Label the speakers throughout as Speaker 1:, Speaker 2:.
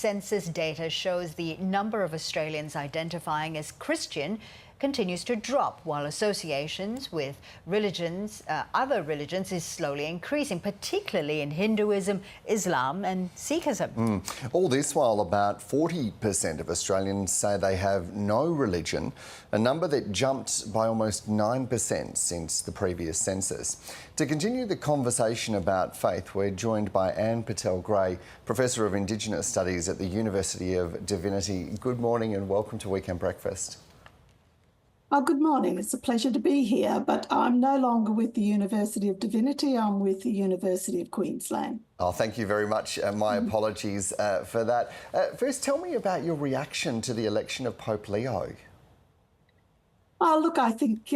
Speaker 1: Census data shows the number of Australians identifying as Christian continues to drop, while associations with other religions is slowly increasing, particularly in Hinduism, Islam and Sikhism.
Speaker 2: All this while about 40% of Australians say they have no religion, a number that jumped by almost 9% since the previous census. To continue the conversation about faith, we're joined by Anne Pattel-Gray, Professor of Indigenous Studies at the University of Divinity. Good morning and welcome to Weekend Breakfast.
Speaker 3: Oh, good morning. It's a pleasure to be here, but I'm no longer with the University of Divinity. I'm with the University of Queensland.
Speaker 2: Oh, thank you very much. My apologies for that. First, tell me about your reaction to the election of Pope Leo.
Speaker 3: Oh, look, I think,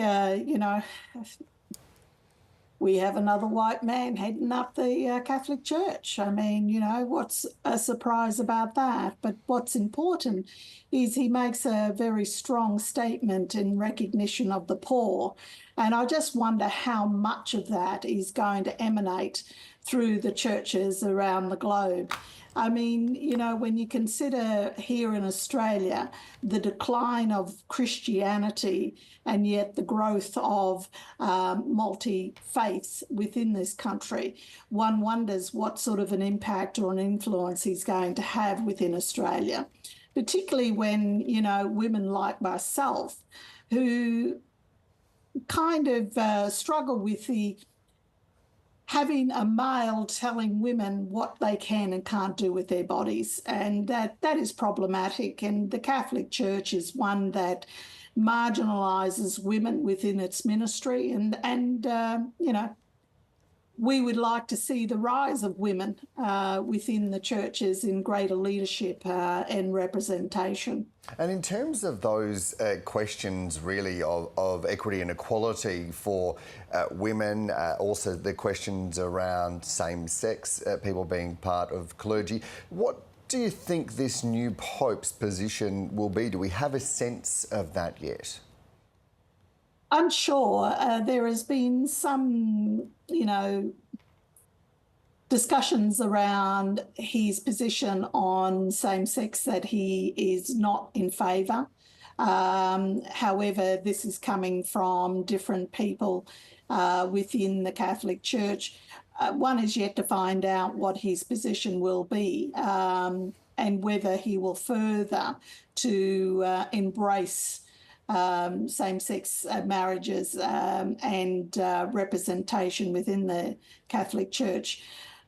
Speaker 3: we have another white man heading up the Catholic Church. I mean, what's a surprise about that? But what's important is he makes a very strong statement in recognition of the poor. And I just wonder how much of that is going to emanate through the churches around the globe. I mean, when you consider here in Australia the decline of Christianity and yet the growth of multi-faiths within this country, one wonders what sort of an impact or an influence he's going to have within Australia, particularly when, women like myself who kind of struggle with having a male telling women what they can and can't do with their bodies. And that is problematic. And the Catholic Church is one that marginalises women within its ministry. And we would like to see the rise of women within the churches in greater leadership and representation.
Speaker 2: And in terms of those questions really of equity and equality for women, also the questions around same-sex people being part of clergy, what do you think this new Pope's position will be? Do we have a sense of that yet?
Speaker 3: Unsure. There has been some, discussions around his position on same-sex, that he is not in favour. However, this is coming from different people within the Catholic Church. One is yet to find out what his position will be and whether he will further to embrace same-sex marriages and representation within the Catholic Church.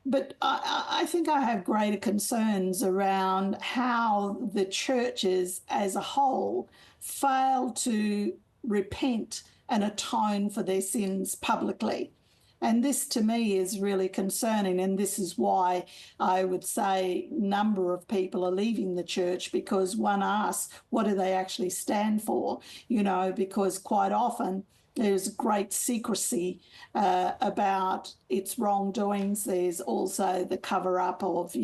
Speaker 3: But I think I have greater concerns around how the churches as a whole fail to repent and atone for their sins publicly. And this to me is really concerning, and this is why I would say a number of people are leaving the church, because one asks, what do they actually stand for? Because quite often there's great secrecy about its wrongdoings. There's also the cover-up of,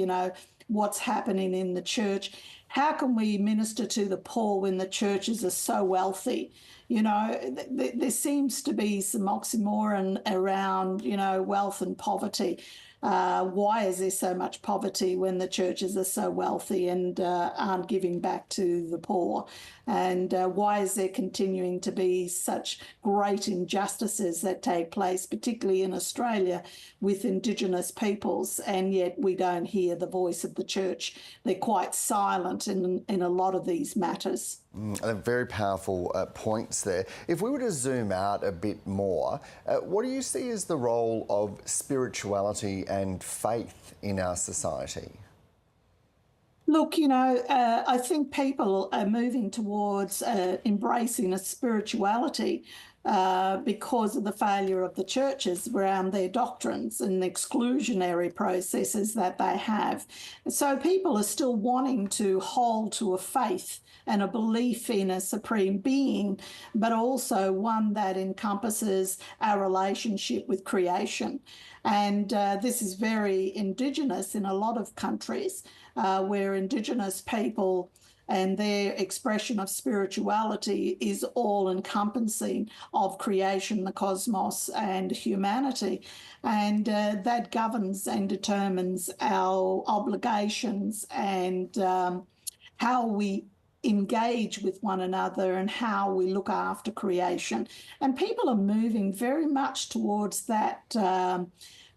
Speaker 3: what's happening in the church. How can we minister to the poor when the churches are so wealthy? There seems to be some oxymoron around, wealth and poverty. Why is there so much poverty when the churches are so wealthy and aren't giving back to the poor? And why is there continuing to be such great injustices that take place, particularly in Australia, with Indigenous peoples, and yet we don't hear the voice of the church? They're quite silent in a lot of these matters.
Speaker 2: Very powerful points there. If we were to zoom out a bit more, what do you see as the role of spirituality and faith in our society?
Speaker 3: Look, I think people are moving towards embracing a spirituality because of the failure of the churches around their doctrines and the exclusionary processes that they have. So people are still wanting to hold to a faith and a belief in a supreme being, but also one that encompasses our relationship with creation. And this is very Indigenous in a lot of countries where Indigenous people and their expression of spirituality is all-encompassing of creation, the cosmos, and humanity. And that governs and determines our obligations and how we engage with one another and how we look after creation. And people are moving very much towards that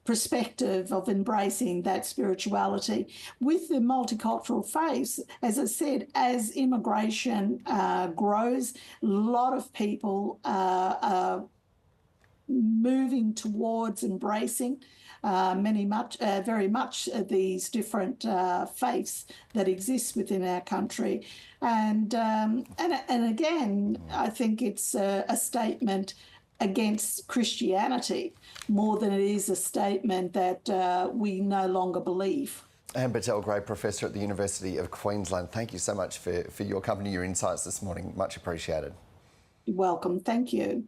Speaker 3: perspective of embracing that spirituality. With the multicultural faiths, as I said, as immigration grows, a lot of people are moving towards embracing very much these different faiths that exist within our country. And again, I think it's a statement against Christianity more than it is a statement that we no longer believe.
Speaker 2: Anne Pattel-Gray, Professor at the University of Queensland, thank you so much for your company, your insights this morning. Much appreciated.
Speaker 3: You're welcome. Thank you.